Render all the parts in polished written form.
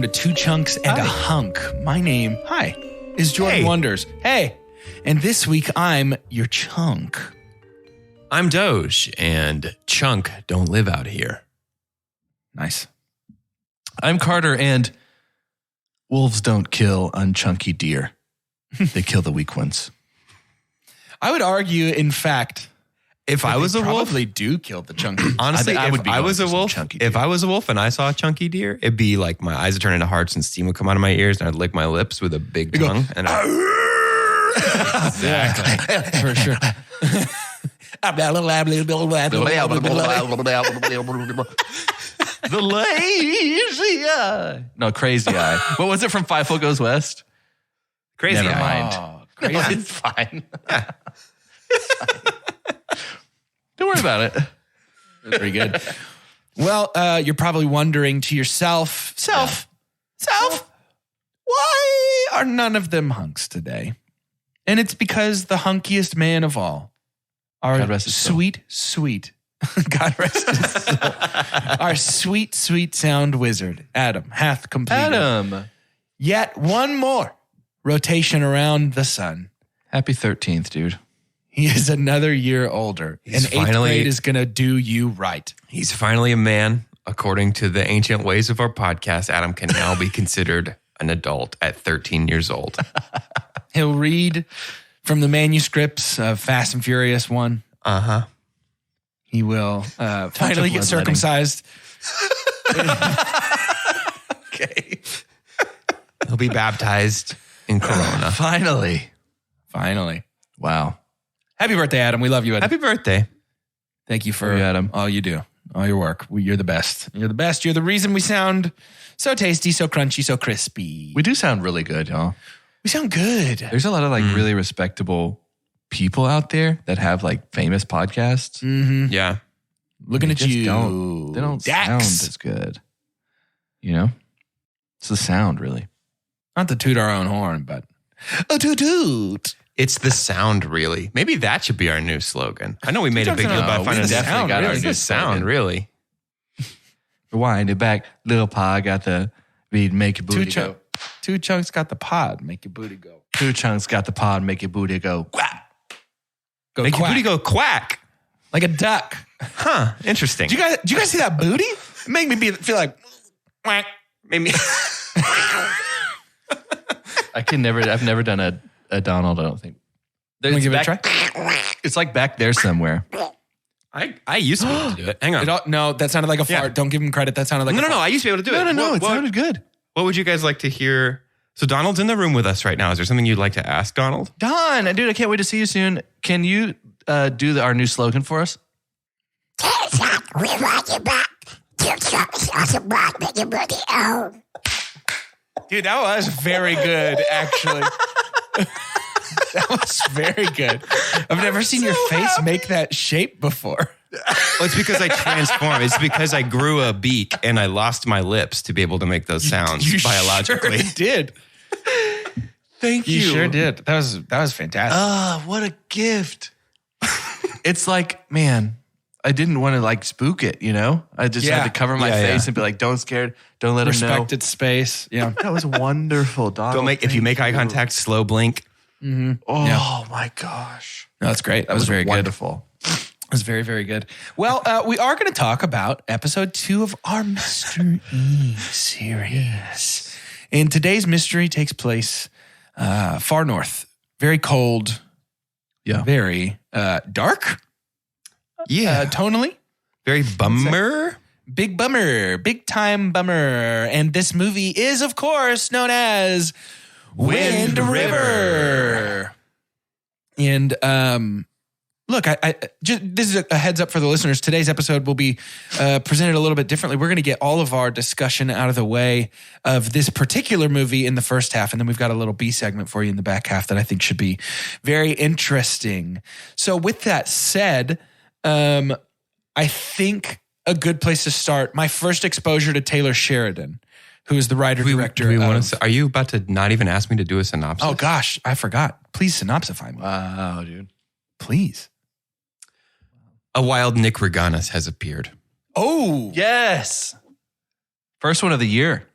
welcome to Two Chunks and a Hunk. My name, is Jordan Wonders. Hey, and this week I'm your chunk. I'm Doge, and Chunk don't live out here. Nice. I'm Carter, and wolves don't kill unchunky deer. They kill the weak ones. I would argue, in fact, If I was a wolf, probably do kill the chunky. honestly, I would if be I going was for a some wolf, chunky deer. if I was a wolf and I saw a chunky deer, it'd be like my eyes would turn into hearts and steam would come out of my ears, and I'd lick my lips with a big tongue. And Exactly. For sure. The lazy eye. No, crazy eye. What was it from Five Foot Goes West? crazy. Never eye. mind. Oh, No, crazy. it's fine. Don't worry about it. Very good. Well, you're probably wondering to yourself, why are none of them hunks today? And it's because the hunkiest man of all, our God rest his soul. sweet, God rest his soul, our sweet sound wizard, Adam, hath completed Adam. yet one more rotation around the sun. Happy 13th, dude. He is another year older, He's and eighth finally- grade is going to do you right. He's finally a man. According to the ancient ways of our podcast, Adam can now be considered an adult at 13 years old. He'll read from the manuscripts of Fast and Furious 1. Uh-huh. He will finally get bloodletting. circumcised. Okay. He'll be baptized in Corona. Finally. Wow. Happy birthday, Adam. We love you, Adam. Happy birthday. Thank you for Love you, Adam. all you do, all your work. You're the best. You're the best. You're the reason we sound so tasty, so crunchy, so crispy. We do sound really good, y'all. We sound good. There's a lot of like really respectable people out there that have like famous podcasts. Mm-hmm. Yeah. Looking They at just you. They don't Dax. sound as good. You know? It's the sound, really. Not to toot our own horn, but a toot. It's the sound, really. Maybe that should be our new slogan. I know we made a big deal about we finding definitely sound. got our It's new the sound, slogan. really. Rewind it back. Little pie got the bead, make your booty go. Two chunks got the pod. Make your booty go. Two chunks got the pod, make your booty go. Go Make quack. your booty go quack. Like a duck. Huh. Interesting. Do you guys see that booty? It made me feel like quack. Maybe. I've never done a Donald, I don't think. Want to give it a back- try? It's like back there somewhere. I used to be able to do it. Hang on. No, that sounded like a fart. Don't give him credit. That sounded like No, a fart. I used to be able to do it. No, What- it sounded good. What would you guys like to hear? So Donald's in the room with us right now. Is there something you'd like to ask Donald? Don, dude, I can't wait to see you soon. Can you do our new slogan for us? Dude, that was very good, actually. That was very good. I've never seen your face make that shape before. Well, it's because I transformed. It's because I grew a beak and I lost my lips to be able to make those sounds You biologically. sure did. Thank You sure did. That was fantastic. Ah, what a gift. It's like, man, I didn't want to like spook it, you know? I just Yeah. had to cover my Yeah, face yeah. and be like, don't scared. Don't let him know. Respect its space. Yeah. That was wonderful, Donald. Don't make if you Thank make eye contact, slow blink. Oh my gosh. No, that's great. That was very good. wonderful. It was very, very good. Well, we are going to talk about episode 2 of our Mystery series. And today's mystery takes place far north, very cold, very dark, tonally. Very bummer. Big bummer, big time bummer. And this movie is, of course, known as Wind River. And look, I just, this is a heads up for the listeners. Today's episode will be presented a little bit differently. We're going to get all of our discussion out of the way of this particular movie in the first half, and then we've got a little B segment for you in the back half that I think should be very interesting. So with that said, I think a good place to start, my first exposure to Taylor Sheridan, who is the writer-director of... Are you about to not even ask me to do a synopsis? Oh, gosh, I forgot. Please synopsify me. Wow, dude. Please. A wild Nick Reganis has appeared. Oh, Yes. First one of the year.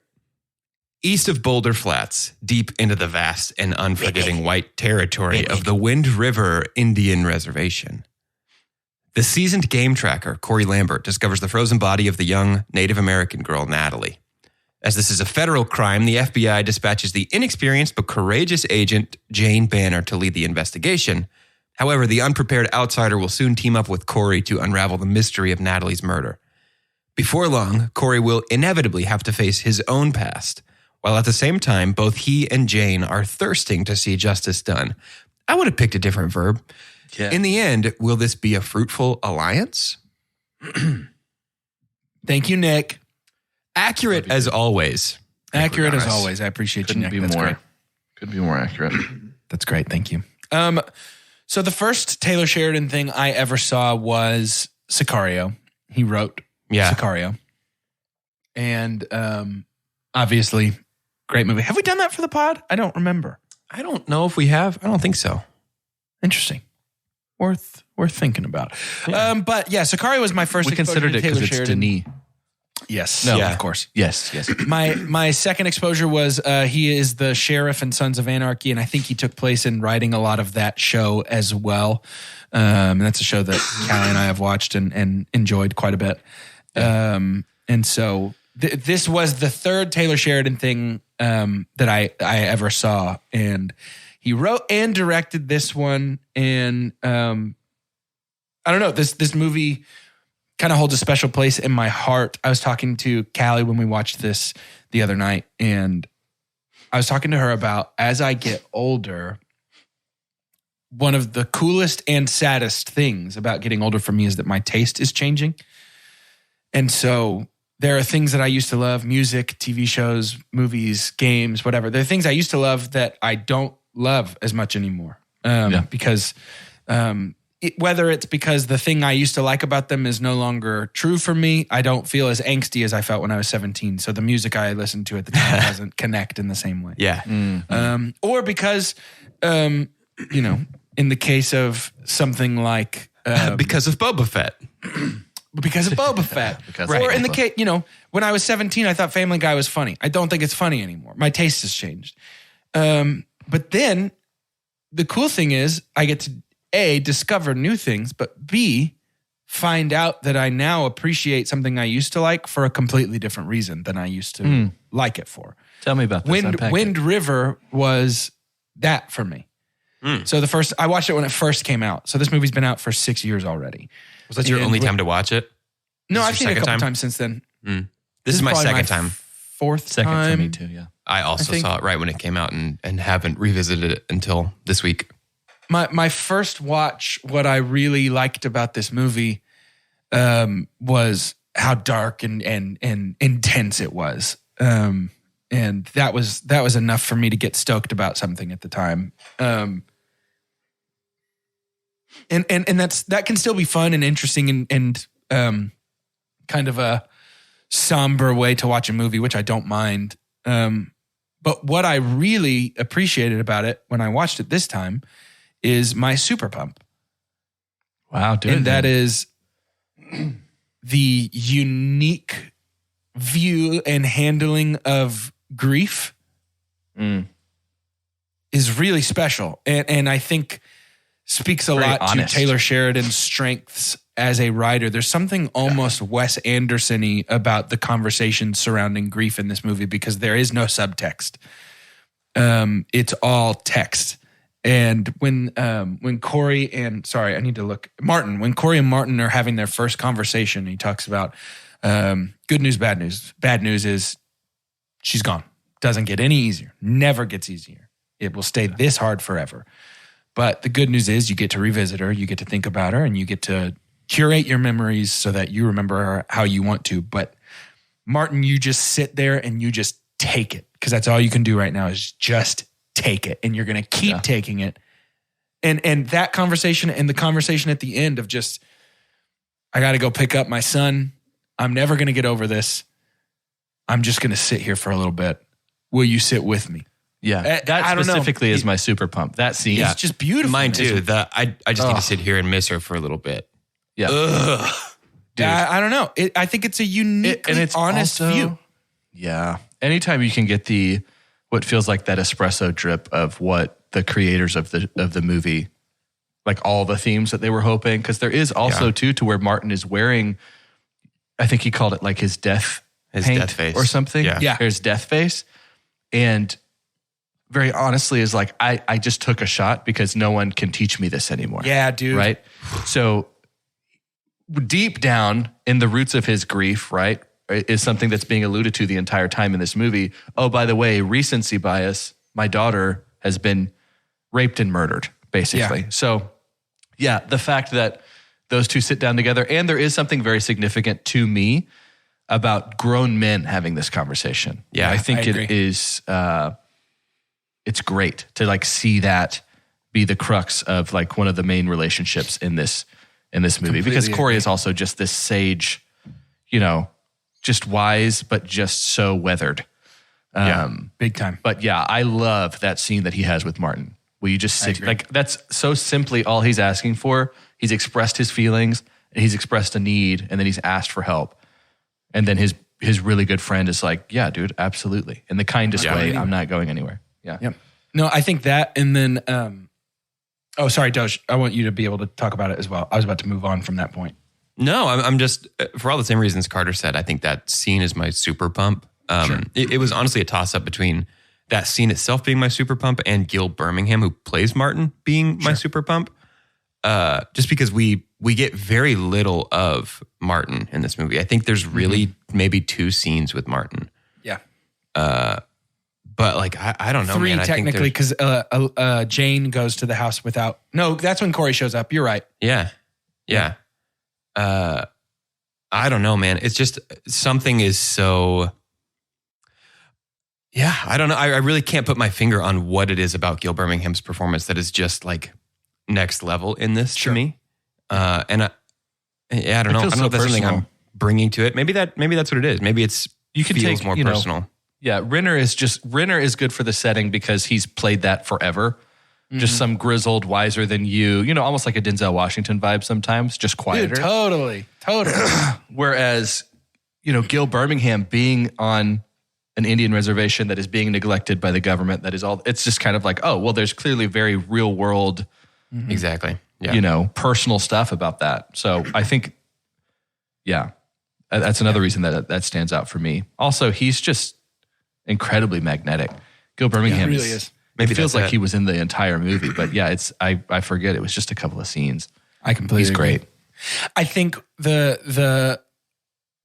East of Boulder Flats, deep into the vast and unforgiving white territory of the Wind River Indian Reservation. The seasoned game tracker, Corey Lambert, discovers the frozen body of the young Native American girl, Natalie. As this is a federal crime, the FBI dispatches the inexperienced but courageous agent Jane Banner to lead the investigation. However, the unprepared outsider will soon team up with Corey to unravel the mystery of Natalie's murder. Before long, Corey will inevitably have to face his own past, while at the same time, both he and Jane are thirsting to see justice done. I would have picked a different verb. Yeah. In the end, will this be a fruitful alliance? Thank you, Nick. Accurate as always. Accurate as always. I appreciate Couldn't you, Nick. be That's more. great. Could be more accurate. That's great. Thank you. So the first Taylor Sheridan thing I ever saw was Sicario. He wrote Sicario. And obviously, great movie. Have we done that for the pod? I don't remember. I don't know if we have. I don't think so. Interesting. Worth thinking about. Yeah. But yeah, Sicario was my first We considered it because it's Sheridan. Denis. Yes. No, Yeah, of course. Yes. My second exposure was he is the sheriff in Sons of Anarchy, and I think he took place in writing a lot of that show as well. And that's a show that Callie and I have watched and enjoyed quite a bit. And so this was the third Taylor Sheridan thing that I ever saw, and he wrote and directed this one. And I don't know, this movie kind of holds a special place in my heart. I was talking to Callie when we watched this the other night, and I was talking to her about, as I get older, one of the coolest and saddest things about getting older for me is that my taste is changing. And so there are things that I used to love, music, TV shows, movies, games, whatever. There are things I used to love that I don't love as much anymore. Because whether it's because the thing I used to like about them is no longer true for me, I don't feel as angsty as I felt when I was 17. So the music I listened to at the time doesn't connect in the same way. Yeah. Mm-hmm. Or because, in the case of something like... because of Boba Fett. Because of Boba Fett. Or in the case, when I was 17, I thought Family Guy was funny. I don't think it's funny anymore. My taste has changed. But then the cool thing is I get to A, discover new things, but B, find out that I now appreciate something I used to like for a completely different reason than I used to like it for. Tell me about this. Wind River was that for me. So I watched it when it first came out. So this movie's been out for 6 years already. Was that your only time to watch it? No, I've seen it a couple times since then. This is my second time. Fourth Second time. for me too, yeah. I also saw it right when it came out and haven't revisited it until this week. My first watch, what I really liked about this movie was how dark and intense it was. And that was enough for me to get stoked about something at the time. And that can still be fun and interesting and kind of a somber way to watch a movie, which I don't mind. But what I really appreciated about it when I watched it this time is my super pump. Wow, dude. And that is the unique view and handling of grief is really special. And I think speaks a Very lot honest. to Taylor Sheridan's strengths as a writer. There's something almost Wes Anderson-y about the conversation surrounding grief in this movie because there is no subtext. It's all text. And when Corey and Martin, when Corey and Martin are having their first conversation, he talks about good news, bad news. Bad news is she's gone. Doesn't get any easier. Never gets easier. It will stay this hard forever. But the good news is you get to revisit her, you get to think about her, and you get to curate your memories so that you remember her how you want to. But Martin, you just sit there and you just take it because that's all you can do right now is just take it. And you're going to keep taking it. And that conversation and the conversation at the end of just, I got to go pick up my son. I'm never going to get over this. I'm just going to sit here for a little bit. Will you sit with me? Yeah, that specifically is my super pump. That scene. It's just beautiful. Mine too. I just need to sit here and miss her for a little bit. Yeah. Ugh. I don't know. I think it's a unique and it's honest also, view. Yeah. Anytime you can get what feels like that espresso drip of what the creators of the movie, like all the themes that they were hoping, because there is also too to where Martin is wearing, I think he called it like his death face or something. Yeah. His death face. And very honestly is like, I just took a shot because no one can teach me this anymore. Yeah, dude. Right? So deep down in the roots of his grief, right, is something that's being alluded to the entire time in this movie. Oh, by the way, recency bias, my daughter has been raped and murdered, basically. Yeah. So yeah, the fact that those two sit down together, and there is something very significant to me about grown men having this conversation. Yeah, I think I agree. it is, it's great to like see that be the crux of like one of the main relationships in this movie. Completely Because Corey agree. is also just this sage, just wise, but just so weathered. Big time. But yeah, I love that scene that he has with Martin. Where you just sit, agree. like that's so simply all he's asking for. He's expressed his feelings, and he's expressed a need, and then he's asked for help. And then his really good friend is like, yeah, dude, absolutely. In the kindest way, I'm not going anywhere. Yeah. Yep. No, I think that, and then, oh, sorry, Doge. I want you to be able to talk about it as well. I was about to move on from that point. No, I'm just, for all the same reasons Carter said, I think that scene is my super pump. It was honestly a toss-up between that scene itself being my super pump and Gil Birmingham, who plays Martin, being my super pump. Just because we get very little of Martin in this movie. I think there's really maybe 2 scenes with Martin. Yeah. But like, I don't know, 3 man. technically, because Jane goes to the house without, no, that's when Corey shows up. You're right. Yeah. I don't know, man. It's just something is so... Yeah, I don't know. I really can't put my finger on what it is about Gil Birmingham's performance that is just like next level in this to me. I don't know. I don't know if that's something I'm bringing to it. Maybe that's what it is. Maybe it's feels more personal. Yeah, Renner is good for the setting because he's played that forever. Just some grizzled, wiser than you, almost like a Denzel Washington vibe sometimes, just quieter. Dude, totally. Whereas, Gil Birmingham being on an Indian reservation that is being neglected by the government, it's just kind of like, oh, well, there's clearly very real world, Exactly. Yeah. Personal stuff about that. So I think, yeah, that's another reason that stands out for me. Also, he's just incredibly magnetic. Gil Birmingham really is. Maybe it feels like he was in the entire movie, but yeah, I forget. It was just a couple of scenes. I completely He's agree. great. I think the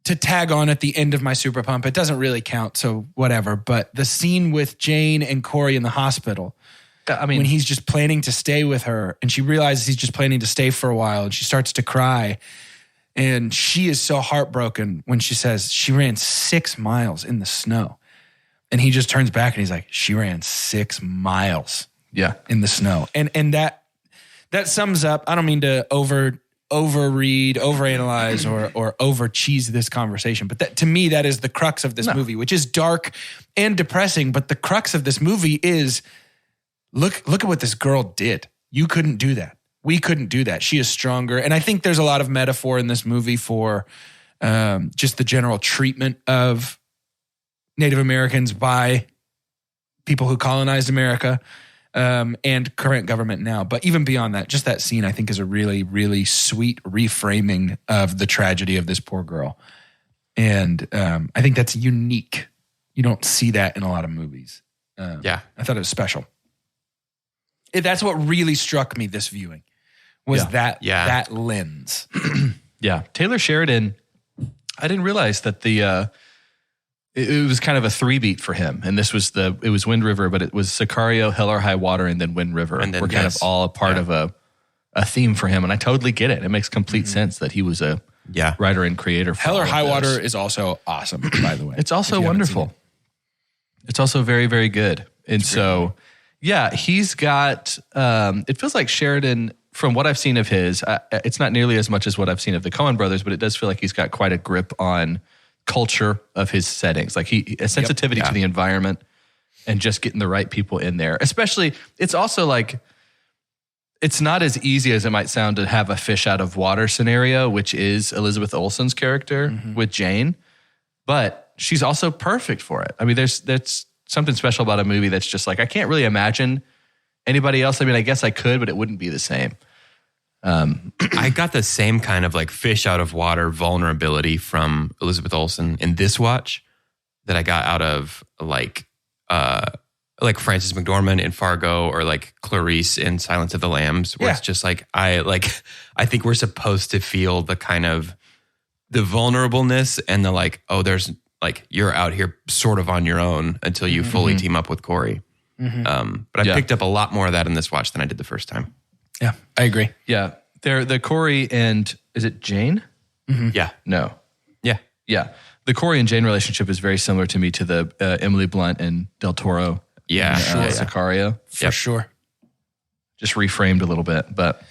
to tag on at the end of my super pump, it doesn't really count, so whatever. But the scene with Jane and Corey in the hospital, I mean, when he's just planning to stay with her, and she realizes he's just planning to stay for a while, and she starts to cry, and she is so heartbroken when she says she ran 6 miles in the snow, and he just turns back and he's like, she ran 6 miles, in the snow, and that sums up. I don't mean to overread, overanalyze, or over cheese this conversation, but that, to me, that is the crux of this movie, which is dark and depressing. But the crux of this movie is look at what this girl did. You couldn't do that. We couldn't do that. She is stronger, and I think there's a lot of metaphor in this movie for just the general treatment of Native Americans by people who colonized America. And current government now. But even beyond that, just that scene, I think, is a really, really sweet reframing of the tragedy of this poor girl. And I think that's unique. You don't see that in a lot of movies. I thought it was special. That's what really struck me this viewing, was that lens. Yeah. Taylor Sheridan, I didn't realize that it was kind of a 3-beat for him. And it was Wind River, but it was Sicario, Hell or High Water, and then Wind River. And then, we're kind of all a part of a theme for him. And I totally get it. It makes complete sense that he was a writer and creator. For Hell or High Water is also awesome, by the way. It's also wonderful. It's also very, very good. And so, he's got, it feels like Sheridan, from what I've seen of his, it's not nearly as much as what I've seen of the Coen brothers, but it does feel like he's got quite a grip on culture of his settings, like a sensitivity to the environment and just getting the right people in there. Especially, it's also like, it's not as easy as it might sound to have a fish out of water scenario, which is Elizabeth Olsen's character with Jane. But but she's also perfect for it. I mean, that's something special about a movie that's just like, I can't really imagine anybody else. I mean, I guess I could, but it wouldn't be the same. I got the same kind of like fish out of water vulnerability from Elizabeth Olsen in this watch that I got out of like Frances McDormand in Fargo or like Clarice in Silence of the Lambs, where it's just like, I think we're supposed to feel the kind of the vulnerableness and the like, oh, there's like, you're out here sort of on your own until you fully team up with Corey. But I picked up a lot more of that in this watch than I did the first time. Yeah, I agree. Yeah. The Corey and, is it Jane? Yeah. No. Yeah. Yeah. The Corey and Jane relationship is very similar to me to the Emily Blunt and Del Toro. Yeah. Sicario. For sure. Just reframed a little bit, but.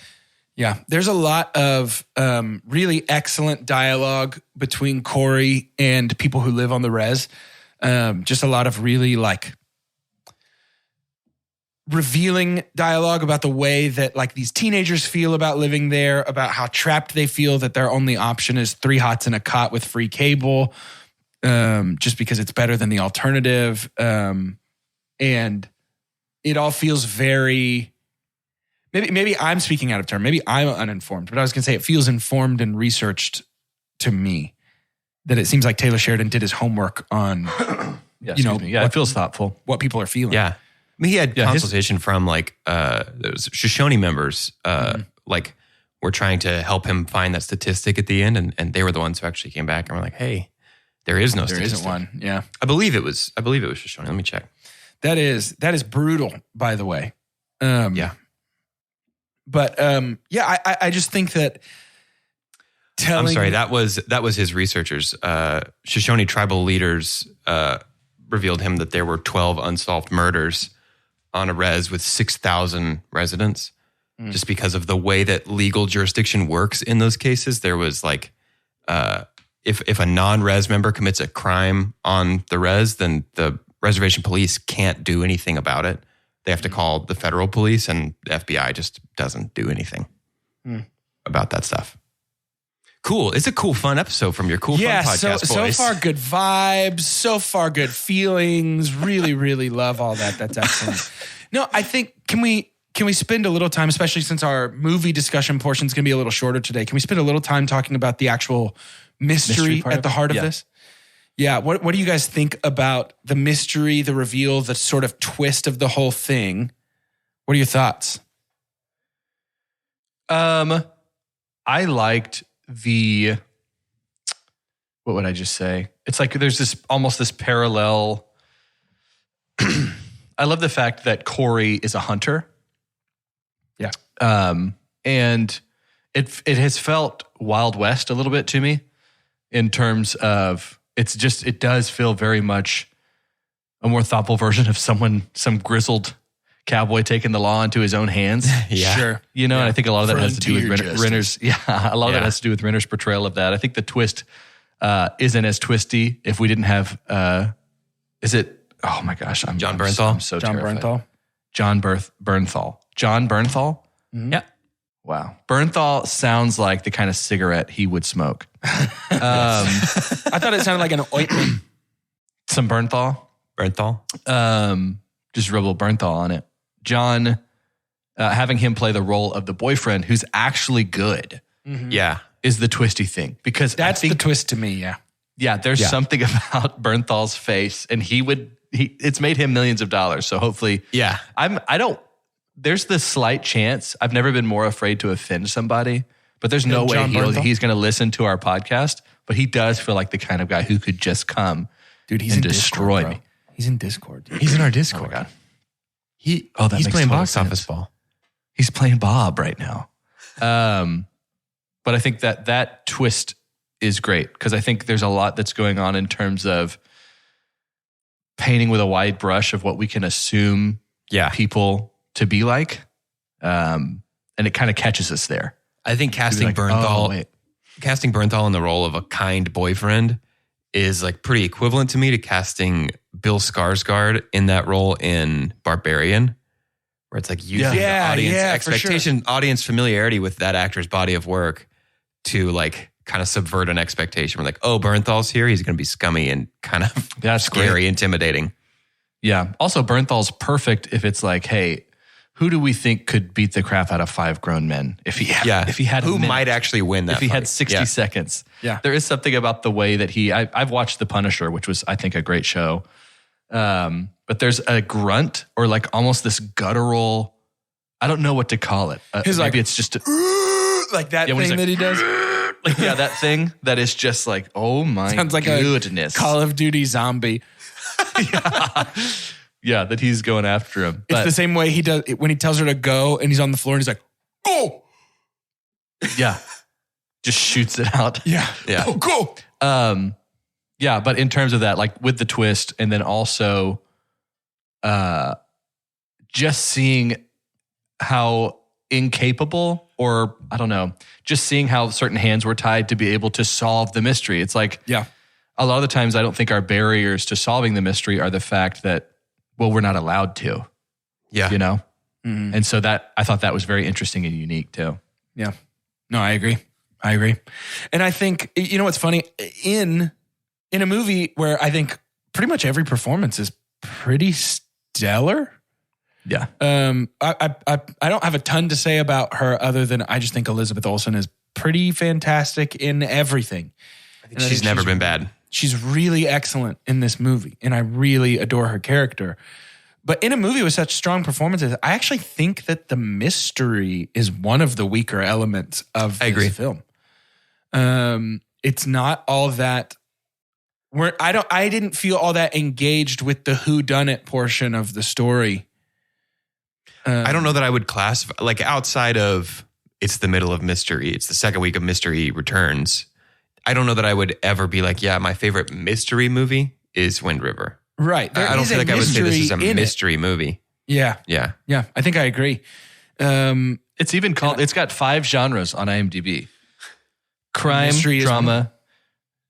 Yeah. There's a lot of really excellent dialogue between Corey and people who live on the res. Just a lot of really like revealing dialogue about the way that like these teenagers feel about living there, about how trapped they feel that their only option is 3 hots and a cot with free cable, just because it's better than the alternative. And it all feels very, maybe I'm speaking out of turn. Maybe I'm uninformed, but I was going to say it feels informed and researched to me, that it seems like Taylor Sheridan did his homework on, it feels thoughtful. What people are feeling. Yeah. I mean, he had consultation from like those Shoshone members, like were trying to help him find that statistic at the end, and they were the ones who actually came back and were like, "Hey, there is no statistic." There isn't one. Yeah, I believe it was Shoshone. Let me check. That is brutal, by the way. Yeah, but I just think that. I'm sorry. That was his researchers. Shoshone tribal leaders revealed him that there were 12 unsolved murders on a res with 6,000 residents. Just because of the way that legal jurisdiction works in those cases. There was like, if a non-res member commits a crime on the res, then the reservation police can't do anything about it. They have to call the federal police, and the FBI just doesn't do anything about that stuff. Cool. It's a cool, fun episode from your cool, fun podcast, boys. So far, good vibes. So far, good feelings. Really, really love all that. That's excellent. No, I think, can we spend a little time, especially since our movie discussion portion is going to be a little shorter today, can we spend a little time talking about the actual mystery at the heart of this? Yeah. What do you guys think about the mystery, the reveal, the sort of twist of the whole thing? What are your thoughts? I liked what would I just say? It's like there's this almost this parallel. I love the fact that Corey is a hunter. Yeah. And it has felt Wild West a little bit to me in terms of it does feel very much a more thoughtful version of some grizzled cowboy taking the law into his own hands. Yeah. Sure. And I think a lot of that has to do with Frontier Renner's. Yeah. A lot of that has to do with Renner's portrayal of that. I think the twist isn't as twisty if we didn't have, is it, oh my gosh. John Bernthal? I'm so John terrified. Bernthal? John Bernthal. John Bernthal? Mm-hmm. Yeah. Wow. Bernthal sounds like the kind of cigarette he would smoke. I thought it sounded like an ointment. Some Bernthal. Just rub a little Bernthal on it. John, having him play the role of the boyfriend who's actually good. Mm-hmm. Yeah. Is the twisty thing. Because that's the twist to me, yeah. Yeah, there's something about Bernthal's face, and it's made him millions of dollars. So hopefully, yeah. There's this slight chance. I've never been more afraid to offend somebody, but there's no way he's going to listen to our podcast. But he does feel like the kind of guy who could just come, he's and in destroy Discord, me. He's in Discord. Dude. He's in our Discord. Oh my God. He's makes playing total box sense. office ball. He's playing Bob right now. But I think that twist is great because I think there's a lot that's going on in terms of painting with a wide brush of what we can assume people to be like. And it kind of catches us there. I think casting Bernthal in the role of a kind boyfriend is like pretty equivalent to me to casting Bill Skarsgård in that role in Barbarian, where it's like using the audience expectation, audience familiarity with that actor's body of work to like kind of subvert an expectation. We're like, oh, Bernthal's here. He's going to be scummy and kind of That's scary, great. intimidating. Yeah. Also, Bernthal's perfect if it's like, hey, who do we think could beat the crap out of 5 grown men? If he had who a minute, might actually win that if he fight. had 60 seconds. Yeah. There is something about the way that I've watched The Punisher, which was, I think, a great show. But there's a grunt or like almost this guttural, I don't know what to call it. Maybe it's just like that when he's thing like, that he does. like, yeah, that thing that is just like, oh my Sounds like goodness. a Call of Duty zombie. Yeah, that he's going after him. It's the same way he does when he tells her to go and he's on the floor and he's like, go. Yeah. Just shoots it out. Yeah. Go. Yeah, but in terms of that, like with the twist, and then also just seeing how incapable, or I don't know, just seeing how certain hands were tied to be able to solve the mystery. It's like, Yeah. a lot of the times I don't think our barriers to solving the mystery are the fact that, well, we're not allowed to, Yeah. you know? Mhm. And so that, I thought that was very interesting and unique too. Yeah. No, I agree. And I think, you know what's funny? In a movie where I think pretty much every performance is pretty stellar. Yeah. I don't have a ton to say about her other than I just think Elizabeth Olsen is pretty fantastic in everything. And I She's think never been bad. She's really excellent in this movie, and I really adore her character. But in a movie with such strong performances, I actually think that the mystery is one of the weaker elements of this film. It's not all that. I didn't feel all that engaged with the whodunit portion of the story. I don't know that I would classify, like outside of it's the middle of Mystery, it's the second week of Mystery Returns. I don't know that I would ever be like, yeah, my favorite mystery movie is Wind River. Right. I don't feel like I would say this is a mystery movie. Yeah. Yeah. Yeah. I think I agree. It's even called, it's got 5 genres on IMDb. Crime, Mystery is drama.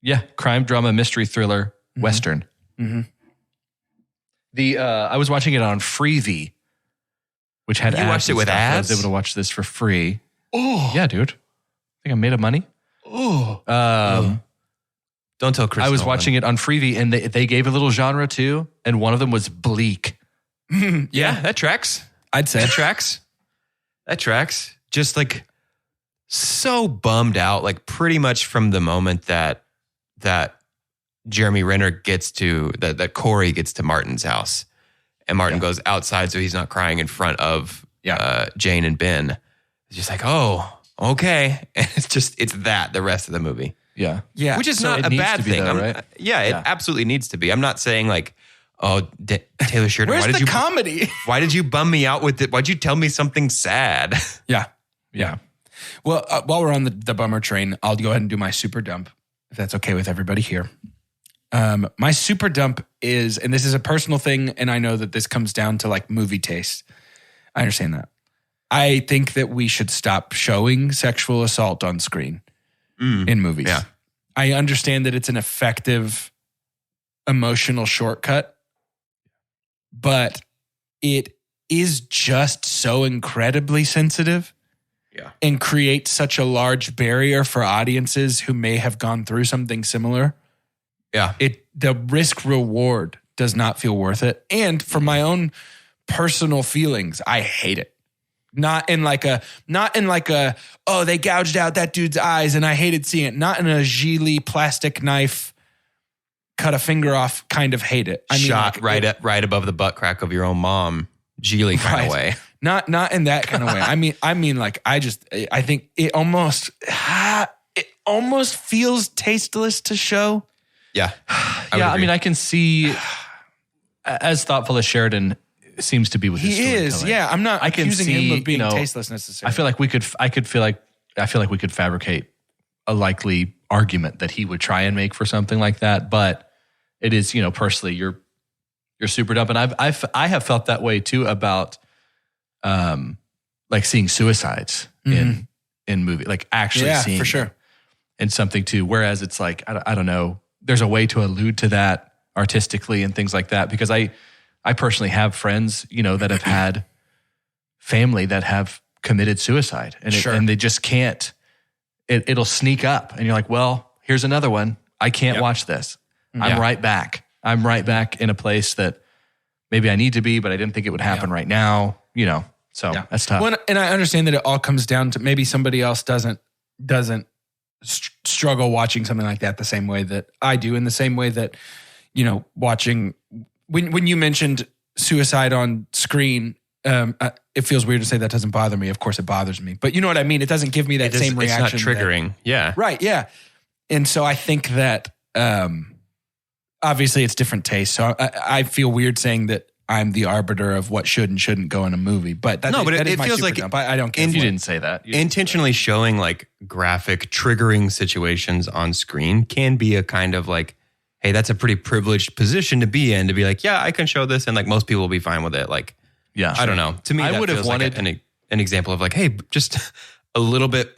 Yeah. Crime, drama, mystery, thriller, Western. Mhm. I was watching it on Freevee, which had You ads watched it and with stuff. I ads? was able to watch this for free. Oh. Yeah, dude. I think I made of money. Oh. Don't tell Chris. I was Nolan. watching it on Freevee, and they gave a little genre too, and one of them was bleak. Yeah, that tracks. I'd say. That tracks. That tracks. Just like so bummed out, like pretty much from the moment that Jeremy Renner gets to, that Corey gets to Martin's house. And Martin goes outside so he's not crying in front of Jane and Ben. It's just like, oh, okay. And it's that the rest of the movie. Yeah. Yeah. Which is So not it a needs bad to be thing. though, right? It absolutely needs to be. I'm not saying like, oh, Taylor Sheridan, Where's why did the you comedy? why did you bum me out with it? Why'd you tell me something sad? Yeah. Yeah. Well, while we're on the bummer train, I'll go ahead and do my super dump, if that's okay with everybody here. My super dump is, and this is a personal thing, and I know that this comes down to like movie taste. I understand that. I think that we should stop showing sexual assault on screen in movies. Yeah. I understand that it's an effective emotional shortcut, but it is just so incredibly sensitive. Yeah. And creates such a large barrier for audiences who may have gone through something similar. Yeah. The risk reward does not feel worth it. And for my own personal feelings, I hate it. Not in like a, oh, they gouged out that dude's eyes and I hated seeing it. Not in a Gigli plastic knife, cut a finger off kind of hate it. I mean, Shot like, right above the butt crack of your own mom, Gigli kind of way. Not in that kind of way. I mean, like I think it almost feels tasteless to show. Yeah. I mean, I can see as thoughtful as Sheridan seems to be with his He is. storytelling. Yeah. I'm not I can accusing see, him of being you know, tasteless necessarily. I feel like we could fabricate a likely argument that he would try and make for something like that, but it is, you know, personally, you're super dumb, and I have felt that way too about, like seeing suicides in movie, like actually seeing for sure. them and something too. Whereas it's like I don't know, there's a way to allude to that artistically and things like that, because I personally have friends, you know, that have had family that have committed suicide, and Sure. and they just can't. it'll sneak up and you're like, well, here's another one. I can't watch this. I'm right back. I'm right back in a place that maybe I need to be, but I didn't think it would happen right now, so that's tough. Well, and I understand that it all comes down to maybe somebody else doesn't struggle watching something like that the same way that I do, in the same way that, watching, when you mentioned suicide on screen, it feels weird to say that doesn't bother me. Of course it bothers me, but you know what I mean? It doesn't give me that same reaction. It's not triggering. Right. Yeah. And so I think that, obviously it's different taste. So I feel weird saying that I'm the arbiter of what should and shouldn't go in a movie, but that is my feels super like dump. I don't care. You didn't say that. Intentionally showing like graphic triggering situations on screen can be a kind of like, hey, that's a pretty privileged position to be in, to be like, yeah, I can show this. And like most people will be fine with it. Like, I don't know. To me, I that would have feels wanted like an example of like, hey, just a little bit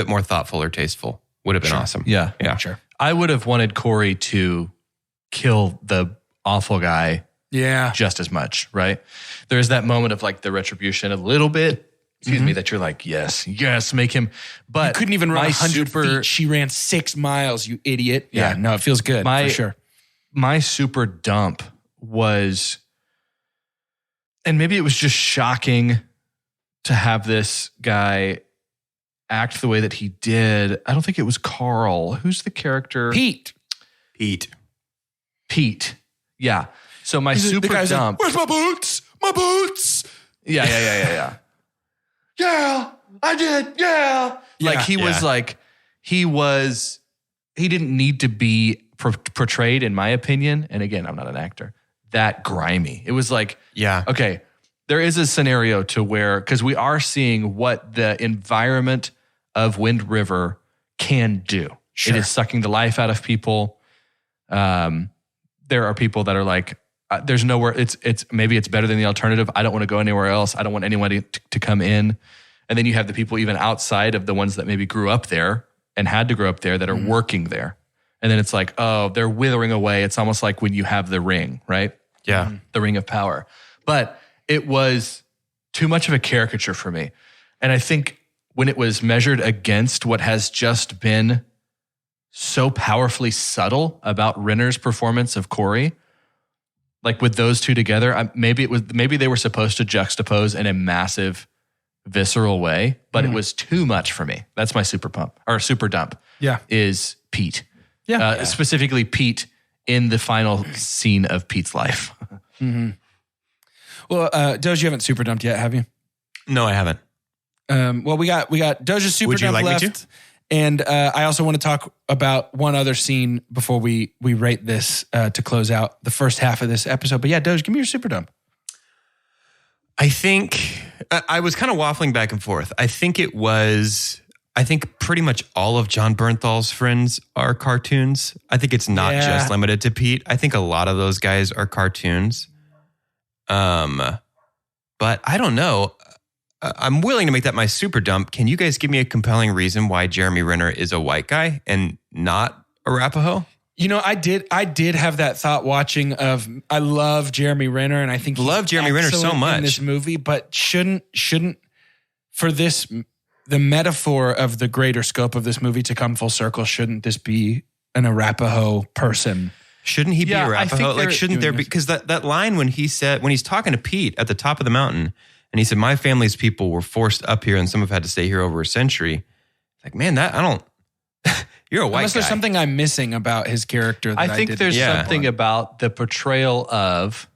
more thoughtful or tasteful would have been awesome. Yeah. Sure. I would have wanted Corey to kill the awful guy just as much, right? There's that moment of like the retribution a little bit, that you're like, yes, make him. But you couldn't even run 100 feet. She ran 6 miles, you idiot. Yeah, no, it feels good for sure. My super dump was, and maybe it was just shocking to have this guy act the way that he did. I don't think it was Carl. Who's the character? Pete. Yeah. So my super dump. Where's my boots? My boots. Yeah. Yeah, I did. Yeah. Like he didn't need to be portrayed, in my opinion. And again, I'm not an actor. That grimy. It was like, okay, there is a scenario to where, because we are seeing what the environment of Wind River can do. Sure. It is sucking the life out of people. There are people that are like, there's nowhere, maybe it's better than the alternative. I don't want to go anywhere else. I don't want anyone to come in. And then you have the people even outside of the ones that maybe grew up there and had to grow up there that are working there. And then it's like, oh, they're withering away. It's almost like when you have the ring, right? Yeah. The ring of power. But it was too much of a caricature for me. And I think when it was measured against what has just been so powerfully subtle about Renner's performance of Corey, like with those two together, maybe they were supposed to juxtapose in a massive, visceral way, but it was too much for me. That's my super dump. Yeah, is Pete. Yeah, specifically Pete in the final scene of Pete's life. Well, Doge, you haven't super dumped yet, have you? No, I haven't. Well, we got Doge's super dump left. Me to? And I also want to talk about one other scene before we rate this to close out the first half of this episode. But yeah, Doge, give me your super dump. I think I was kind of waffling back and forth. I think pretty much all of John Bernthal's friends are cartoons. I think it's not just limited to Pete. I think a lot of those guys are cartoons. But I don't know. I'm willing to make that my super dump. Can you guys give me a compelling reason why Jeremy Renner is a white guy and not Arapaho? I did have that thought watching of, I love Jeremy Renner and I think love Jeremy Renner so much in this movie, but shouldn't for this, the metaphor of the greater scope of this movie to come full circle, shouldn't this be an Arapaho person? Shouldn't he be Arapaho? Like, shouldn't there be, because that line when he's talking to Pete at the top of the mountain, and he said, my family's people were forced up here and some have had to stay here over a century. Like, man, you're a white Unless guy. There's something I'm missing about his character. That I think there's something about the portrayal of,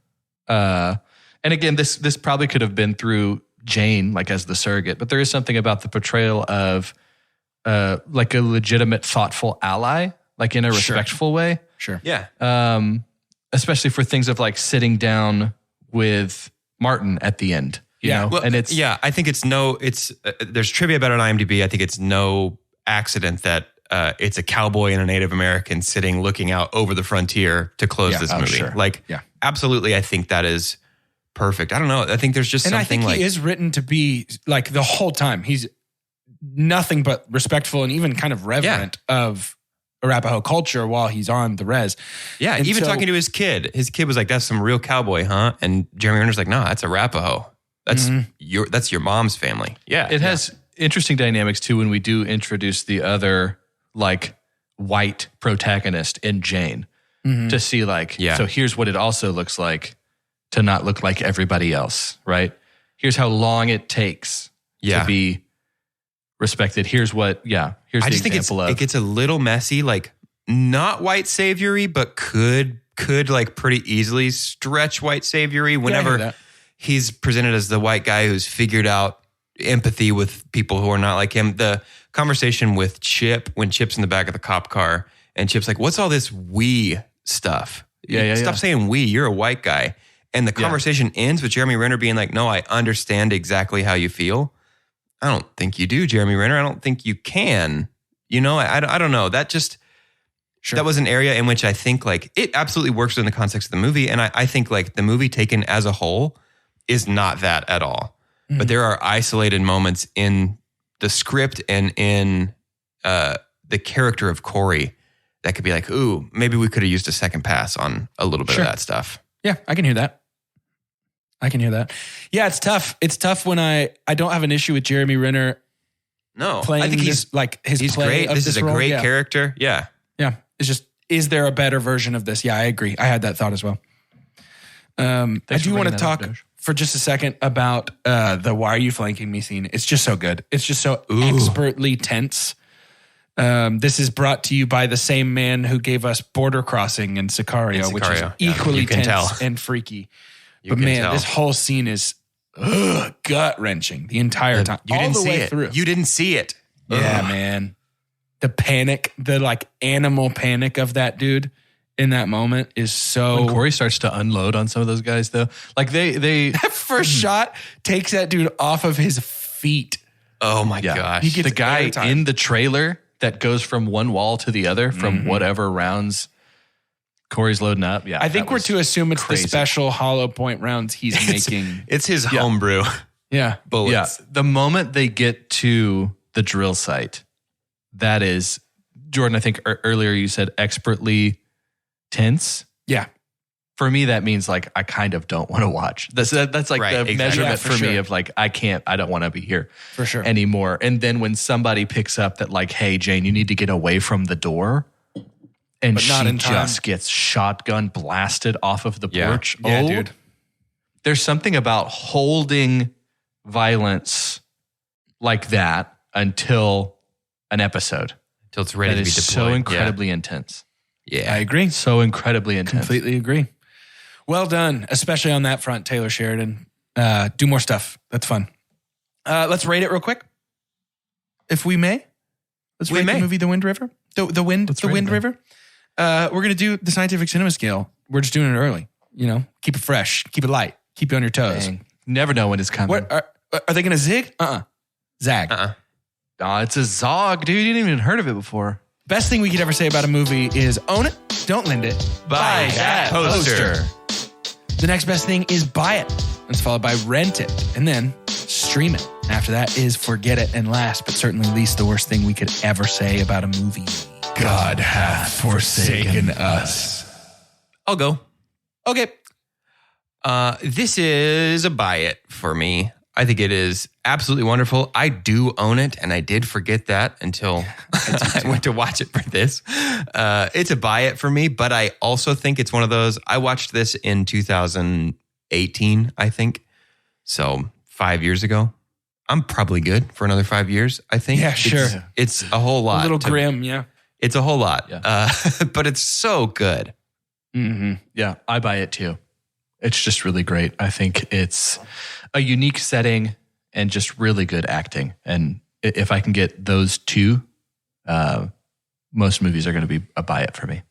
and again, this probably could have been through Jane, like as the surrogate, but there is something about the portrayal of like a legitimate, thoughtful ally, like in a respectful way. Sure. Yeah. Especially for things of like sitting down with Martin at the end. You know? Well, and it's I think there's trivia about it on IMDb. I think it's no accident that it's a cowboy and a Native American sitting looking out over the frontier to close this movie. Sure. Absolutely, I think that is perfect. I don't know. I think there's just something I think he is written to be like the whole time. He's nothing but respectful and even kind of reverent of Arapaho culture while he's on the res. Yeah, and even talking to his kid. His kid was like, that's some real cowboy, huh? And Jeremy Renner's like, no, that's Arapaho. That's your mom's family. Yeah. It interesting dynamics too when we do introduce the other like white protagonist in Jane to see like, so here's what it also looks like to not look like everybody else, right? Here's how long it takes to be respected. Here's what, here's I the just think example of. it gets a little messy, like not white saviory, but could like pretty easily stretch white saviory whenever he's presented as the white guy who's figured out empathy with people who are not like him. The conversation with Chip, when Chip's in the back of the cop car and Chip's like, what's all this we stuff? Stop saying we, you're a white guy. And the conversation ends with Jeremy Renner being like, no, I understand exactly how you feel. I don't think you do, Jeremy Renner. I don't think you can. You know, I don't know. That just, that was an area in which I think like it absolutely works in the context of the movie. And I think like the movie taken as a whole is not that at all. But there are isolated moments in the script and in the character of Corey that could be like, ooh, maybe we could have used a second pass on a little bit of that stuff. Yeah, I can hear that. Yeah, it's tough. It's tough when I don't have an issue with Jeremy Renner. No, playing I think he's like his he's play great. of This is a role. great character. Yeah. Yeah. It's just, is there a better version of this? Yeah, I agree. I had that thought as well. I do want to talk for just a second about the "Why are you flanking me" scene. It's just so good. It's just so expertly tense. This is brought to you by the same man who gave us Border Crossing and Sicario, which is equally tense and freaky. But man, this whole scene is gut wrenching the entire time. You didn't all the see way it. through. You didn't see it. Yeah, man. The panic, the like animal panic of that dude in that moment is so. When Corey starts to unload on some of those guys, though, like they that first shot takes that dude off of his feet. Oh my gosh! He gets the guy in the trailer that goes from one wall to the other from whatever rounds Corey's loading up. Yeah, I think we're to assume it's the special hollow point rounds he's making. It's his homebrew. Yeah, bullets. Yeah, the moment they get to the drill site, that is, Jordan, I think earlier you said expertly tense. Yeah. For me, that means like I kind of don't want to watch. That's like the measurement for me of like I don't want to be here for sure anymore. And then when somebody picks up that like, hey Jane, you need to get away from the door, and she just gets shotgun blasted off of the porch. Yeah, dude. There's something about holding violence like that until an episode, until it's ready to be deployed. So incredibly intense. Yeah, I agree. So incredibly intense. Completely agree. Well done, especially on that front, Taylor Sheridan. Do more stuff. That's fun. Let's rate it real quick, if we may. Let's rate the movie The Wind River. The Wind River. We're gonna do the scientific cinema scale. We're just doing it early. You know, keep it fresh, keep it light, keep you on your toes. Dang. Never know when it's coming. What are they gonna zig? Zag. It's a zog, dude. You didn't even heard of it before. Best thing we could ever say about a movie is own it, don't lend it, buy that poster. The next best thing is buy it. It's followed by rent it and then stream it. After that is forget it. And last but certainly least, the worst thing we could ever say about a movie. God hath forsaken us. I'll go. Okay. This is a buy it for me. I think it is absolutely wonderful. I do own it, and I did forget that until I went to watch it for this. It's a buy it for me, but I also think it's one of those. I watched this in 2018, I think. So 5 years ago. I'm probably good for another 5 years, I think. Yeah, sure. It's a whole lot. A little grim, yeah. It's a whole lot. Yeah. But it's so good. Mm-hmm. Yeah, I buy it too. It's just really great. I think it's a unique setting and just really good acting. And if I can get those two, most movies are going to be a buy it for me.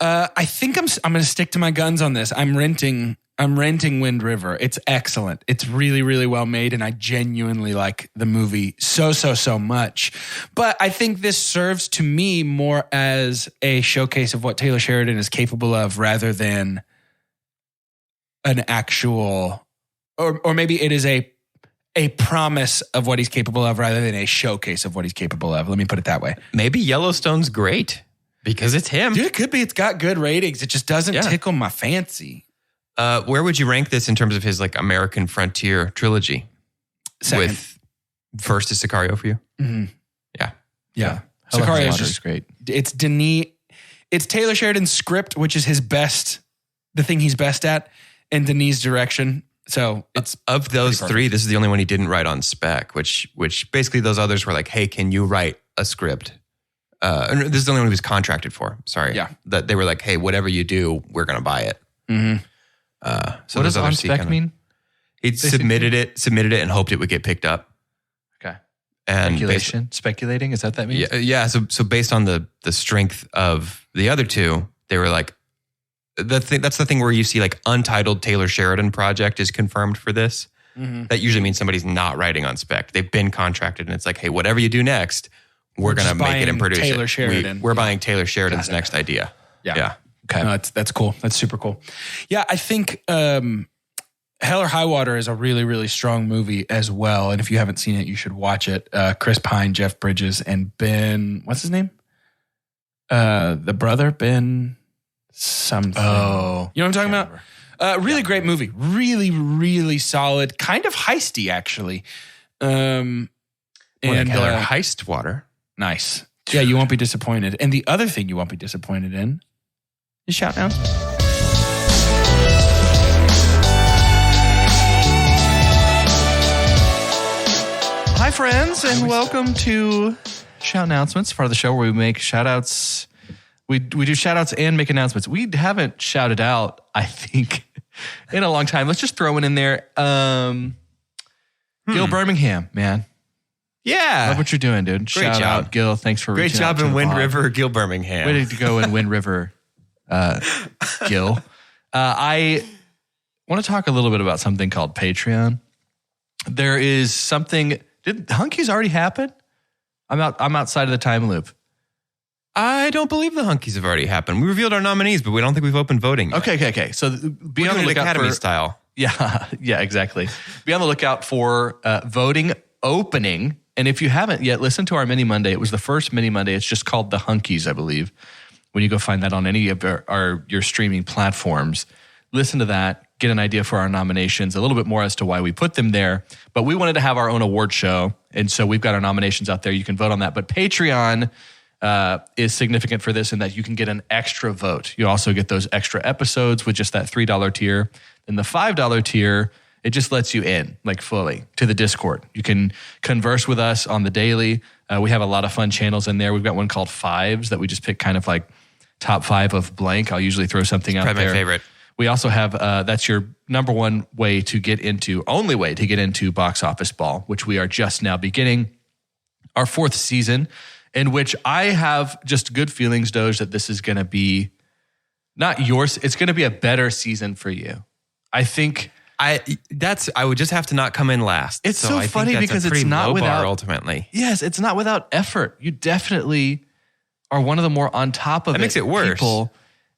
I think I'm going to stick to my guns on this. I'm renting Wind River. It's excellent. It's really, really well made, and I genuinely like the movie so much. But I think this serves to me more as a showcase of what Taylor Sheridan is capable of rather than an actual, or maybe it is a promise of what he's capable of rather than a showcase of what he's capable of. Let me put it that way. Maybe Yellowstone's great because it's him. Dude, it could be. It's got good ratings. It just doesn't tickle my fancy. Where would you rank this in terms of his like American Frontier trilogy? Second. First is Sicario for you? Mm-hmm. Yeah. Sicario is just great. It's Denis. It's Taylor Sheridan's script, which is the thing he's best at, and Denis' direction. So it's of those three, this is the only one he didn't write on spec, which basically those others were like, hey, can you write a script? This is the only one he was contracted for. Sorry. Yeah. That they were like, hey, whatever you do, we're going to buy it. Mm-hmm. So what does on spec mean? He submitted it and hoped it would get picked up. Okay. And speculating, is that means? Yeah. So based on the strength of the other two, they were like, that's the thing where you see like untitled Taylor Sheridan project is confirmed for this. Mm-hmm. That usually means somebody's not writing on spec. They've been contracted, and it's like, hey, whatever you do next, we're going to make it and produce Taylor it. Sheridan. We're buying Taylor Sheridan's next idea. Yeah. Okay. No, that's cool. That's super cool. Yeah, I think Hell or High Water is a really, really strong movie as well. And if you haven't seen it, you should watch it. Chris Pine, Jeff Bridges, and Ben, what's his name? The brother, Ben something. Oh. You know what I'm talking about? Really great movie. Really, really solid. Kind of heisty, actually. And Hell or Heist Water. Nice. Yeah, you won't be disappointed. And the other thing you won't be disappointed in is shout outs. Hi, friends, and welcome to Shout Announcements, part of the show where we make shout outs. We do shout outs and make announcements. We haven't shouted out, I think, in a long time. Let's just throw it in there. Gil Birmingham, man. Yeah. Love what you're doing, dude. Great Shout job. out, Gil. Thanks for Great reaching out job in to Wind the pod. River, Gil Birmingham. Way to go in Wind River, Gil. I want to talk a little bit about something called Patreon. There is something. Did Hunkies already happen? I'm outside of the time loop. I don't believe the Hunkies have already happened. We revealed our nominees, but we don't think we've opened voting yet. Okay. So be on the lookout Academy for style. Yeah, exactly. Be on the lookout for voting opening. And if you haven't yet, listen to our Mini Monday. It was the first Mini Monday. It's just called The Hunkies, I believe. When you go find that on any of your streaming platforms, listen to that, get an idea for our nominations, a little bit more as to why we put them there. But we wanted to have our own award show. And so we've got our nominations out there. You can vote on that. But Patreon is significant for this in that you can get an extra vote. You also get those extra episodes with just that $3 tier. And the $5 tier, it just lets you in like fully to the Discord. You can converse with us on the daily. We have a lot of fun channels in there. We've got one called Fives that we just pick kind of like top 5 of blank. I'll usually throw something out there. Probably my favorite. We also have, that's your number one way to get into, only way to get into Box Office Ball, which we are just now beginning our 4th season, in which I have just good feelings, Doge, that this is going to be not yours. It's going to be a better season for you. I think I would just have to not come in last. It's so funny because it's not without ultimately. Yes, it's not without effort. You definitely are one of the more on top of that makes it worse. People.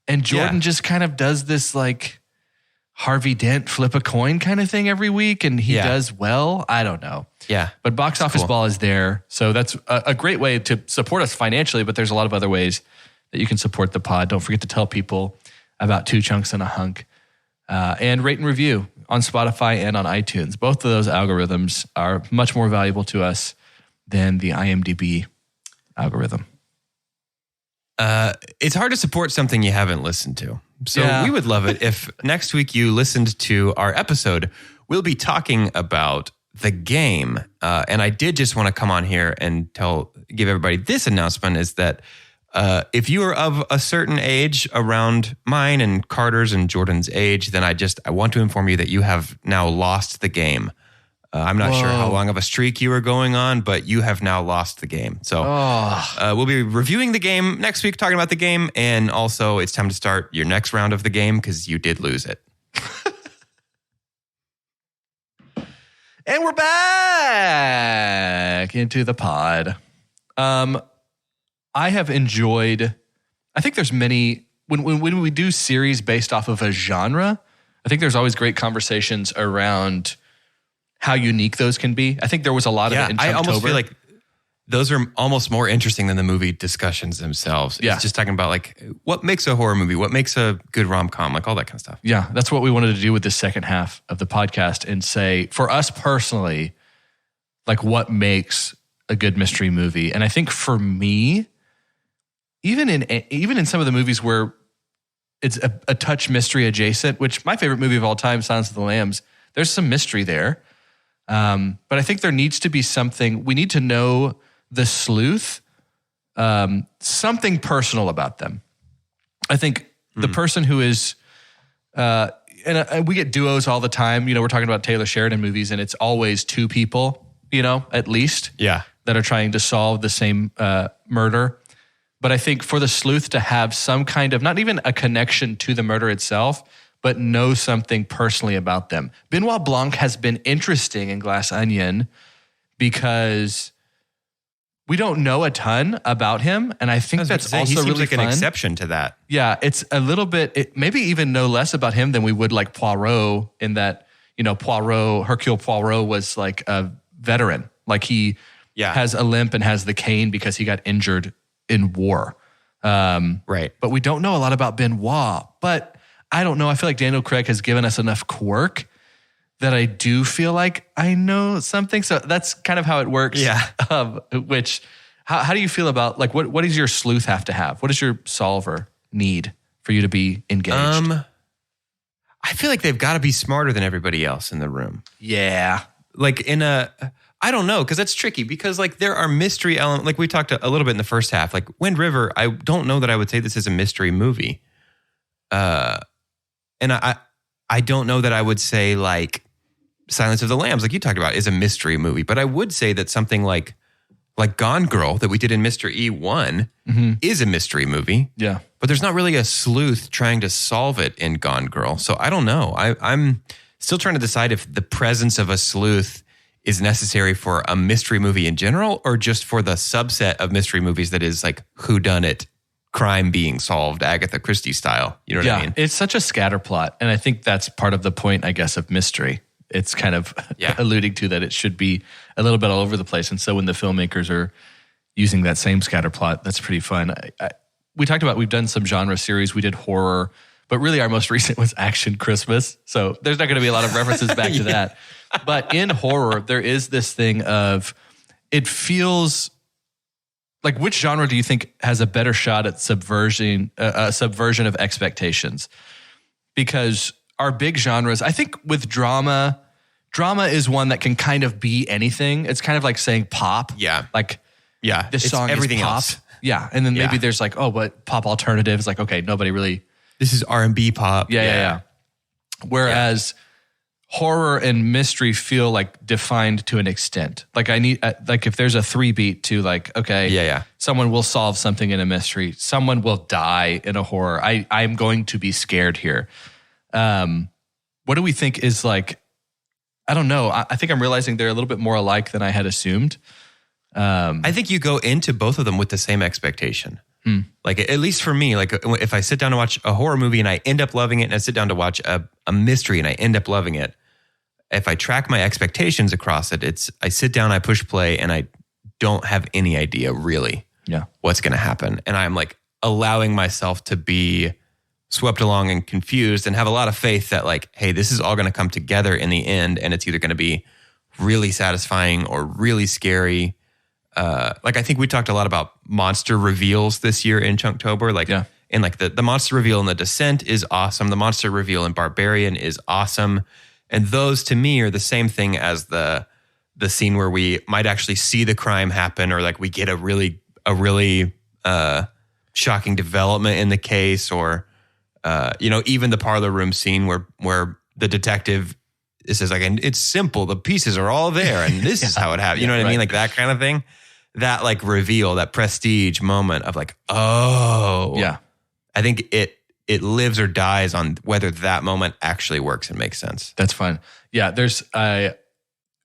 And Jordan just kind of does this like Harvey Dent flip a coin kind of thing every week, and he does well. I don't know. Yeah. But Box Office Ball is there. So that's a great way to support us financially, but there's a lot of other ways that you can support the pod. Don't forget to tell people about 2 Chunks and a Hunk. And rate and review on Spotify and on iTunes. Both of those algorithms are much more valuable to us than the IMDb algorithm. It's hard to support something you haven't listened to. So we would love it if next week you listened to our episode. We'll be talking about The Game. And I did just want to come on here and give everybody this announcement is that if you are of a certain age around mine and Carter's and Jordan's age, then I want to inform you that you have now lost the game. I'm not sure how long of a streak you were going on, but you have now lost the game. So we'll be reviewing the game next week, talking about the game. And also it's time to start your next round of the game because you did lose it. And we're back into the pod. I have enjoyed, I think there's many, when we do series based off of a genre, I think there's always great conversations around how unique those can be. I think there was a lot of it in Chunktober. I almost feel like those are almost more interesting than the movie discussions themselves. Yeah. It's just talking about like what makes a horror movie, what makes a good rom-com, like all that kind of stuff. Yeah, that's what we wanted to do with this second half of the podcast and say, for us personally, like what makes a good mystery movie. And I think for me, even in some of the movies where it's a touch mystery adjacent, which my favorite movie of all time, Silence of the Lambs, there's some mystery there. But I think there needs to be something, we need to know the sleuth, something personal about them. I think the person who is, and we get duos all the time, we're talking about Taylor Sheridan movies and it's always two people, at least that are trying to solve the same murder. But I think for the sleuth to have some kind of, not even a connection to the murder itself, but know something personally about them. Benoit Blanc has been interesting in Glass Onion because we don't know a ton about him. And I think that's also he seems really like fun. An exception to that. Yeah, it's a little bit, maybe even know less about him than we would like Poirot in that, Hercule Poirot was like a veteran. Like he has a limp and has the cane because he got injured in war. Right. But we don't know a lot about Benoit. But I don't know. I feel like Daniel Craig has given us enough quirk that I do feel like I know something. So that's kind of how it works. Yeah. How do you feel about, like, what does your sleuth have to have? What does your solver need for you to be engaged? I feel like they've got to be smarter than everybody else in the room. Yeah. Like I don't know, because that's tricky because like there are mystery elements, like we talked a little bit in the first half, like Wind River, I don't know that I would say this is a mystery movie. And I don't know that I would say like Silence of the Lambs, like you talked about, is a mystery movie, but I would say that something like Gone Girl that we did in Mr. E1 is a mystery movie. Yeah. But there's not really a sleuth trying to solve it in Gone Girl. So I don't know. I'm still trying to decide if the presence of a sleuth is necessary for a mystery movie in general or just for the subset of mystery movies that is like whodunit, crime being solved, Agatha Christie style. You know what I mean? It's such a scatter plot. And I think that's part of the point, I guess, of mystery. It's kind of alluding to that it should be a little bit all over the place. And so when the filmmakers are using that same scatter plot, that's pretty fun. We talked about, we've done some genre series. We did horror, but really our most recent was Action Christmas. So there's not going to be a lot of references back to that. But in horror, there is this thing of, it feels like, which genre do you think has a better shot at subversion of expectations? Because our big genres, I think with drama is one that can kind of be anything. It's kind of like saying pop. Yeah. Like, this it's song everything is pop. else. Yeah. And then maybe there's like, but pop alternative is like, okay, nobody really. This is R&B pop. Yeah. Whereas horror and mystery feel like defined to an extent. Like I need, like if there's a 3-beat to like, okay, someone will solve something in a mystery. Someone will die in a horror. I'm going to be scared here. What do we think is like, I don't know. I think I'm realizing they're a little bit more alike than I had assumed. I think you go into both of them with the same expectation. Like, at least for me, like if I sit down to watch a horror movie and I end up loving it, and I sit down to watch a mystery and I end up loving it, if I track my expectations across it, I sit down, I push play, and I don't have any idea really what's going to happen. And I'm like allowing myself to be swept along and confused and have a lot of faith that like, hey, this is all going to come together in the end. And it's either going to be really satisfying or really scary. Like I think we talked a lot about monster reveals this year in Chunktober. Like, and like the monster reveal in The Descent is awesome. The monster reveal in Barbarian is awesome. And those to me are the same thing as the scene where we might actually see the crime happen, or like we get a really shocking development in the case, or even the parlor room scene where the detective says like, and it's simple, the pieces are all there, and this is how it happened. You know what I mean? Like that kind of thing. That like reveal, that prestige moment of like, oh, yeah. I think it lives or dies on whether that moment actually works and makes sense. That's fun. Yeah,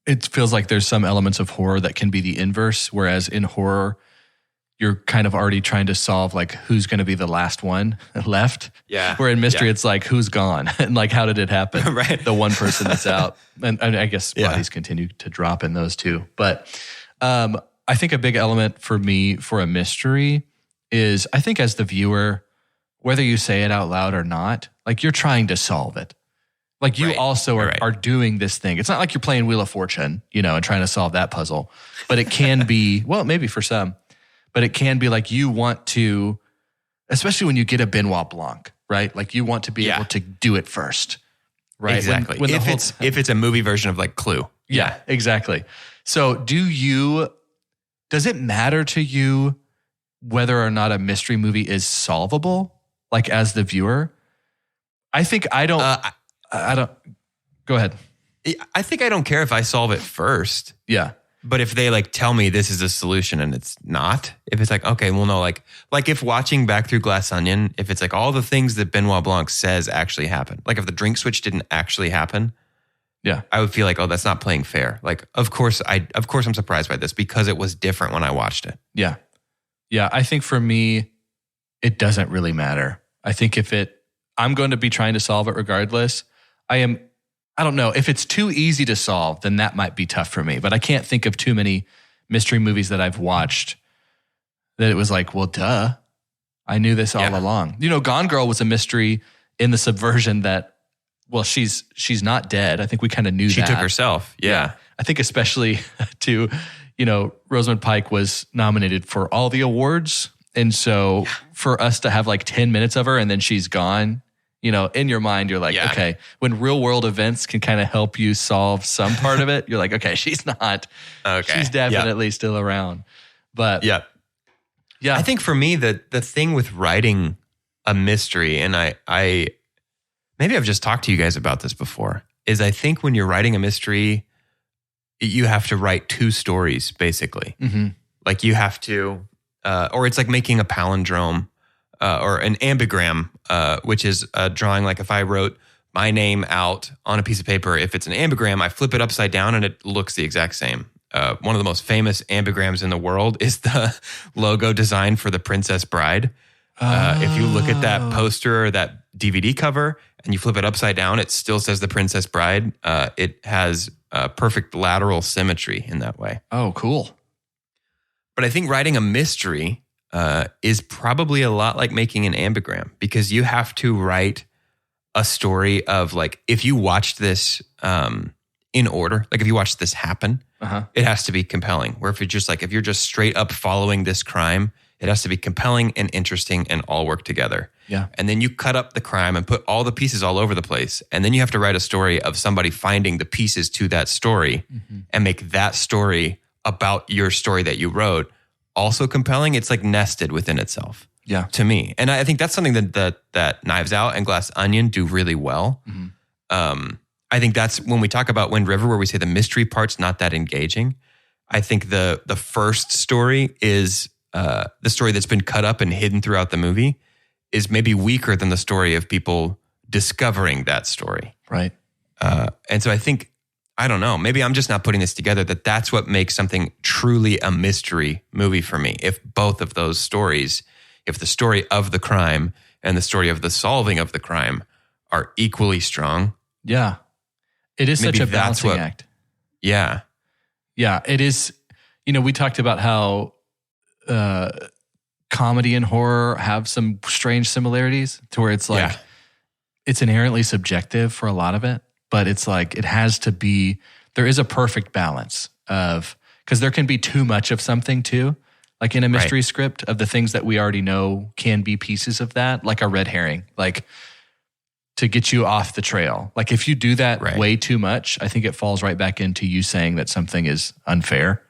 it feels like there's some elements of horror that can be the inverse, whereas in horror, you're kind of already trying to solve like who's going to be the last one left. Yeah. Where in mystery, it's like who's gone and like how did it happen? Right. The one person that's out, and I guess bodies continue to drop in those too. But I think a big element for me for a mystery is, I think as the viewer, whether you say it out loud or not, like you're trying to solve it. Like you Right. also are doing this thing. It's not like you're playing Wheel of Fortune, and trying to solve that puzzle. But it can be, well, maybe for some, but it can be like you want to, especially when you get a Benoit Blanc, right? Like you want to be able to do it first, right? Exactly. When if it's a movie version of like Clue. Yeah, exactly. So does it matter to you whether or not a mystery movie is solvable? Like as the viewer? I think I don't. I don't. Go ahead. I think I don't care if I solve it first. Yeah. But if they like tell me this is a solution and it's not, if it's like, okay, well, no, like if watching Back Through Glass Onion, if it's like all the things that Benoit Blanc says actually happen, like if the drink switch didn't actually happen, yeah, I would feel like, oh, that's not playing fair. Like, of course I'm surprised by this because it was different when I watched it. Yeah. Yeah. I think for me, it doesn't really matter. I think I'm going to be trying to solve it regardless. I don't know. If it's too easy to solve, then that might be tough for me. But I can't think of too many mystery movies that I've watched that it was like, well, duh. I knew this all along. Gone Girl was a mystery in the subversion that, well, she's not dead. I think we kind of knew that. She took herself. Yeah. I think especially to, Rosamund Pike was nominated for all the awards. And so for us to have like 10 minutes of her and then she's gone, in your mind, you're like, okay, when real world events can kind of help you solve some part of it, you're like, okay, she's not. Okay. She's definitely still around. But yeah. I think for me, the thing with writing a mystery, and I maybe I've just talked to you guys about this before, is I think when you're writing a mystery, you have to write two stories, basically. Mm-hmm. Like you have to, or it's like making a palindrome. Or an ambigram, which is drawing, like if I wrote my name out on a piece of paper, if it's an ambigram, I flip it upside down and it looks the exact same. One of the most famous ambigrams in the world is the logo design for The Princess Bride. If you look at that poster or that DVD cover and you flip it upside down, it still says The Princess Bride. It has perfect lateral symmetry in that way. Oh, cool. But I think writing a mystery is probably a lot like making an ambigram, because you have to write a story of like, if you watched this in order, like if you watched this happen, it has to be compelling. Where if you're just straight up following this crime, it has to be compelling and interesting and all work together. Yeah. And then you cut up the crime and put all the pieces all over the place. And then you have to write a story of somebody finding the pieces to that story and make that story about your story that you wrote also compelling. It's like nested within itself. Yeah. To me. And I think that's something that Knives Out and Glass Onion do really well. I think that's when we talk about Wind River, where we say the mystery part's not that engaging. I think the first story is the story that's been cut up and hidden throughout the movie is maybe weaker than the story of people discovering that story. Right. And so I think, I don't know, maybe I'm just not putting this together, that's what makes something truly a mystery movie for me. If both of those stories, if the story of the crime and the story of the solving of the crime are equally strong. Yeah. It is such a balancing act. Yeah. Yeah, it is. We talked about how comedy and horror have some strange similarities to where it's like, it's inherently subjective for a lot of it. But it's like, it has to be, there is a perfect balance of, because there can be too much of something too, like in a mystery script of the things that we already know can be pieces of that, like a red herring, like to get you off the trail. Like if you do that way too much, I think it falls right back into you saying that something is unfair.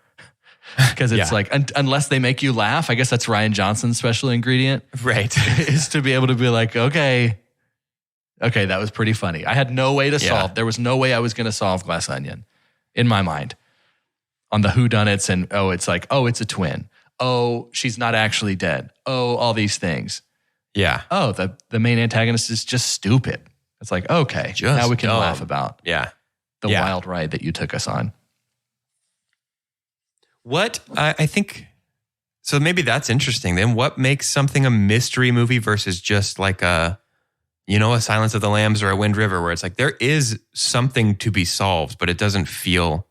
Because it's like, unless they make you laugh, I guess that's Ryan Johnson's special ingredient. Right. Is to be able to be like, okay, that was pretty funny. I had no way to solve. There was no way I was going to solve Glass Onion in my mind on the whodunits and, it's like, it's a twin. She's not actually dead. All these things. Yeah. The main antagonist is just stupid. It's like, okay, now we can laugh about the wild ride that you took us on. What I think, so maybe that's interesting then. What makes something a mystery movie versus just like a Silence of the Lambs or a Wind River, where it's like there is something to be solved, but it doesn't feel,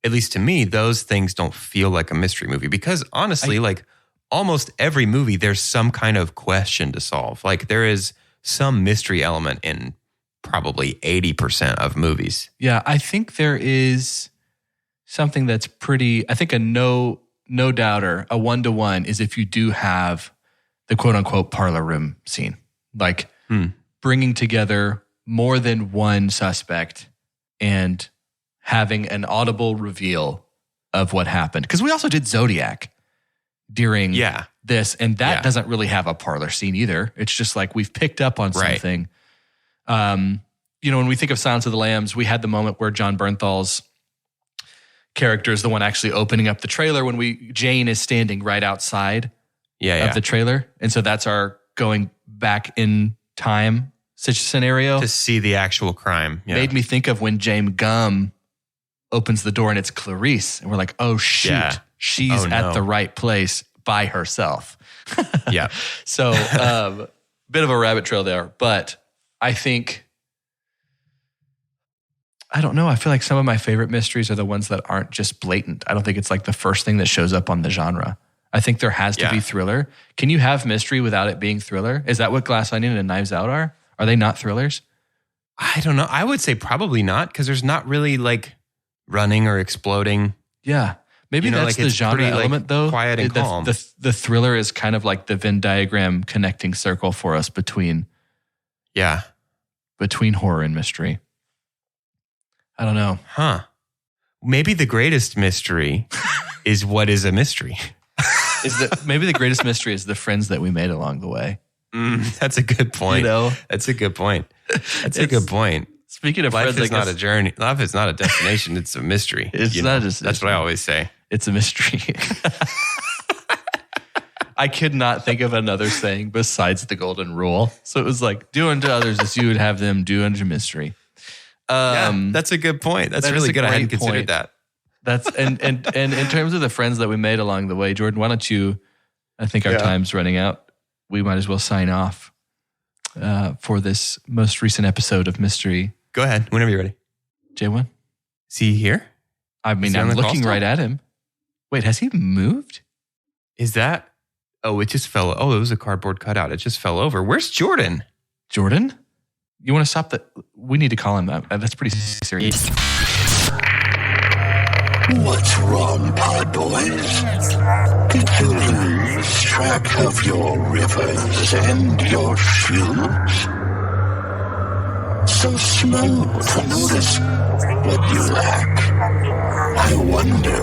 at least to me, those things don't feel like a mystery movie. Because honestly, like almost every movie, there's some kind of question to solve. Like there is some mystery element in probably 80% of movies. Yeah, I think there is something that's pretty, I think a no doubter, a 1-to-1 is if you do have the quote unquote parlor room scene, like bringing together more than one suspect and having an audible reveal of what happened. Because we also did Zodiac during this, and that doesn't really have a parlor scene either. It's just like we've picked up on something. When we think of Silence of the Lambs, we had the moment where John Bernthal's character is the one actually opening up the trailer when Jane is standing right outside of the trailer. And so that's our going back in time scenario. To see the actual crime. Yeah. Made me think of when James Gumb opens the door and it's Clarice. And we're like, oh, shoot. She's at the right place by herself. Yeah. So bit of a rabbit trail there. But I think, I don't know. I feel like some of my favorite mysteries are the ones that aren't just blatant. I don't think it's like the first thing that shows up on the genre. I think there has to be thriller. Can you have mystery without it being thriller? Is that what Glass Onion and Knives Out are? Are they not thrillers? I don't know. I would say probably not, because there's not really like running or exploding. Yeah. Maybe that's the genre element, though. Quiet and calm. The thriller is kind of like the Venn diagram connecting circle for us between horror and mystery. I don't know. Huh. Maybe the greatest mystery is what is a mystery. Maybe the greatest mystery is the friends that we made along the way. That's a good point. That's a good point. That's a good point. Speaking of life friends, is not a journey. Life is not a destination. It's a mystery. That's what I always say. It's a mystery. I could not think of another saying besides the golden rule. So it was like, do unto others as you would have them do unto mystery. That's a good point. That's really good. I hadn't considered that. That's and in terms of the friends that we made along the way, Jordan, why don't you? I think our time's running out. We might as well sign off for this most recent episode of Mystery. Go ahead, whenever you're ready. J1, is he here? I mean, I'm looking right at him. Wait, has he moved? Is that? Oh, it just fell. Oh, it was a cardboard cutout. It just fell over. Where's Jordan? Jordan? You want to stop that? We need to call him that. That's pretty serious. What's wrong, pod boys? Did you lose track of your rivers and your shoes? So slow to notice what you lack. I wonder